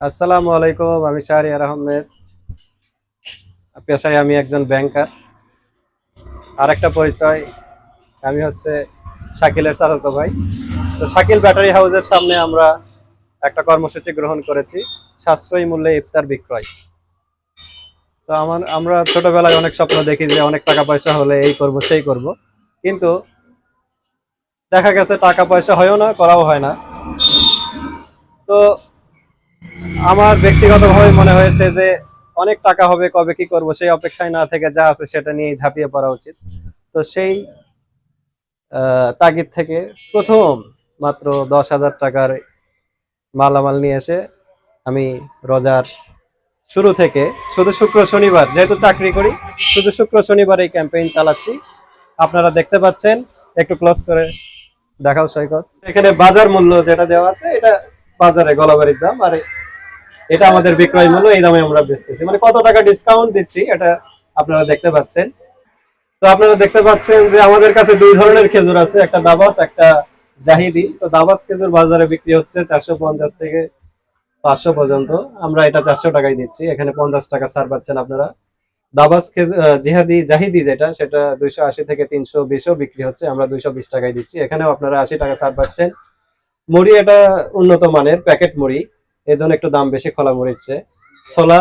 আসসালামু আলাইকুম। আমি শাহরিয়ার আহমেদ। পেশায় আমি একজন ব্যাংকার। আরেকটা পরিচয়, আমি হচ্ছে শাকিলের চাচাতো ভাই। তো শাকিল ব্যাটারি হাউসের সামনে আমরা একটা কর্মসূচি গ্রহণ করেছি, সাশ্রয়ী মূল্যে ইফতার বিক্রয়। তো আমরা ছোটবেলায় অনেক স্বপ্ন দেখি যে অনেক টাকা পয়সা হলে এই করব সেই করব, কিন্তু দেখা গেছে টাকা পয়সা হয়ও না, করাও হয় না। তো আমার ব্যক্তিগতভাবে মনে হয়েছে যে অনেক টাকা হবে, কবে কি করব সেই অপেক্ষায় না থেকে যা আছে সেটা নিয়ে ঝাঁপিয়ে পড়া উচিত। তো সেই তাগিদ থেকে প্রথম মাত্র 10,000 টাকার মালামাল নিয়ে এসে আমি রোজার শুরু থেকে শুধু শুক্র শনিবার, যেহেতু চাকরি করি, শুধু শুক্র শনিবার এই ক্যাম্পেইন চালাচ্ছি। আপনারা দেখতে পাচ্ছেন, একটু ক্লোজ করে দেখাও সৈকত। এখানে বাজার মূল্য যেটা দেওয়া আছে এটা বাজারে গলাবাড়ির দাম, আর এটা আমাদের বিক্রয় মূল্য, এই দামে আমরা বেচতেছি। মানে কত টাকা ডিসকাউন্ট দিচ্ছি এটা আপনারা দেখতে পাচ্ছেন। তো আপনারা দেখতে পাচ্ছেন যে আমাদের কাছে দুই ধরনের খেজুর আছে, একটা দাবাস, একটা জাহিদি। তো দাবাস খেজুর বাজারে বিক্রি হচ্ছে 450 থেকে 500 পর্যন্ত, আমরা এটা 400 টাকায় দিচ্ছি। এখানে 50 টাকা ছাড় পাচ্ছেন আপনারা। দাবাস খেজুর জাহিদি যেটা, সেটা 280 থেকে 320 বিক্রি হচ্ছে, আমরা 220 টাকায় দিচ্ছি। এখানেও আপনারা 80 টাকা ছাড় পাচ্ছেন। মুড়ি এটা উন্নত মানের প্যাকেট মুড়ি, এই জন্য একটু দাম বেশি খোলা মুড়ির চেয়ে। ছোলা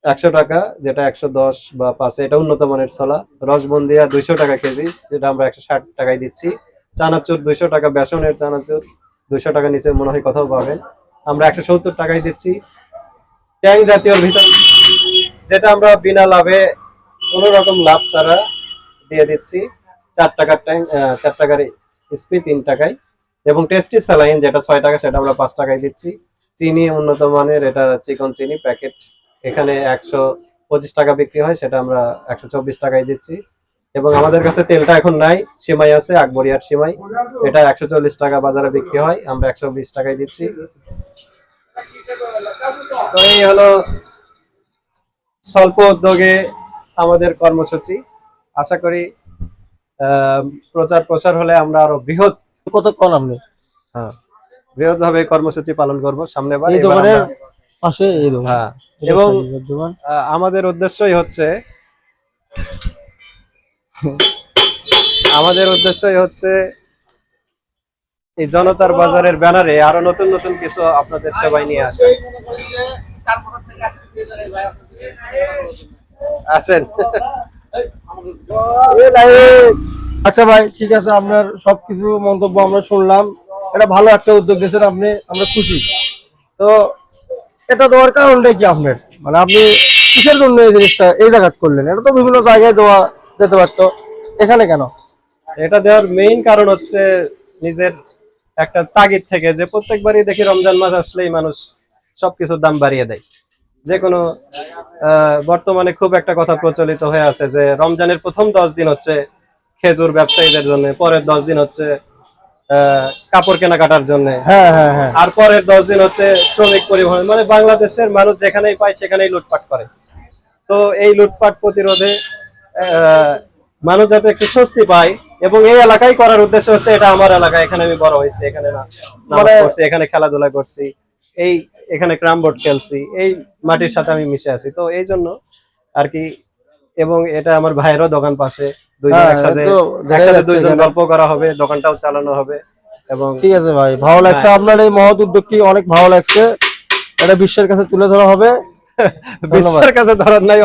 100 টাকা, যেটা 110 বা 5, এটা উন্নত মানের ছোলা। রসবন্দিয়া 200 টাকা কেজি, যেটা আমরা 160 টাকায় দিচ্ছি। চানাচুর 200 টাকা, বেসনের চানাচুর 200 টাকা নিচে মনে হয় কোথাও পাবেন, আমরা 170 টাকায় দিচ্ছি। ট্যাং জাতীয় ভিতর, যেটা আমরা বিনা লাভে, কোনো রকম লাভ ছাড়া দিয়ে দিচ্ছি, 4 টাকার ট্যাং, 4 টাকার স্পি 3 টাকায়। এবং টেস্টি স্যালাইন যেটা 6 টাকা, সেটা আমরা 5 টাকায় দিচ্ছি। চিনি উন্নত মানের, এটা চিকন চিনি প্যাকেট, এখানে 125 টাকা বিক্রি হয়, সেটা আমরা 124 টাকায় দিচ্ছি। এবং আমাদের কাছে তেলটা এখন নাই, সিমাই আছে, আকবরিয়ার সিমাই, এটা 140 টাকা বাজারে বিক্রি হয়, আমরা 120 টাকায় দিচ্ছি। তো এই হলো স্বল্প উদ্যোগে আমাদের কর্মসূচি। আশা করি প্রচার প্রসার হলে আমরা আরো বৃহৎ, কতক্ষণ আপনি হ্যাঁ, বৃহৎ ভাবে কর্মসূচি পালন করব সামনে বার। এই দোকানের পাশে এই দোকান? হ্যাঁ, এটা এবং শাড়ির দোকান। আমাদের উদ্দেশ্যই হচ্ছে আমাদের উদ্দেশ্যই হচ্ছে এই জনতার বাজারের ব্যানারে আরো নতুন নতুন কিছু আপনাদের সেবায় নিয়ে আসা। আসেন। আচ্ছা ভাই, ঠিক আছে, আপনার সবকিছু মন্তব্য আমরা শুনলাম। এটা ভালো একটা উদ্যোগ দিয়েছেন আপনি, আমরা খুশি। তো এটা দেওয়ার কারণটা কি আপনার? মানে আপনি কিসের জন্য এই জিনিসটা এই জায়গা করলেন? এটা তো বিভিন্ন জায়গায় দেওয়া যেতে পারতো, এখানে কেন? এটা দেওয়ার মেইন কারণ হচ্ছে নিজের একটা তাগিদ থেকে, যে প্রত্যেকবারই দেখি রমজান মাস আসলেই মানুষ সবকিছুর দাম বাড়িয়ে দেয়। যে কোনো বর্তমানে খুব একটা কথা প্রচলিত হয়ে আছে যে রমজানের প্রথম 10 দিন হচ্ছে খেজুর ব্যবসায়ীদের জন্য, পরের 10 দিন হচ্ছে কাপড় কেনাকাটার জন্য, হ্যাঁ হ্যাঁ হ্যাঁ। আর পরের 10 দিন হচ্ছে শ্রমিক পরিবহন। মানে বাংলাদেশের মানুষ যেখানেই পায় সেখানেই লুটপাট করে। তো এই লুটপাট প্রতিরোধে মানুষ যাতে একটু স্বস্তি পায়, এবং এই এলাকায় করার উদ্দেশ্য হচ্ছে এটা আমার এলাকা, এখানে আমি বড় হয়েছি, এখানে নামাজ পড়ছি, এখানে খেলাধুলা করছি, এখানে ক্রাম বোর্ড খেলছি, এই মাটির সাথে আমি মিশে আছি। তো এই জন্য আর কি। এবং এটা আমার ভাইয়েরও দোকান পাশে, দুইজন একসাথে দুইজন গল্প করা হবে, দোকানটাও চালানো হবে। এবং ঠিক আছে ভাই, ভালো লাগছে আপনার এই মহৎ উদ্যোগটি, অনেক ভালো লাগছে। এটা বিশ্বের কাছে তুলে ধরা হবে। বিশ্বের কাছে ধরার নাই।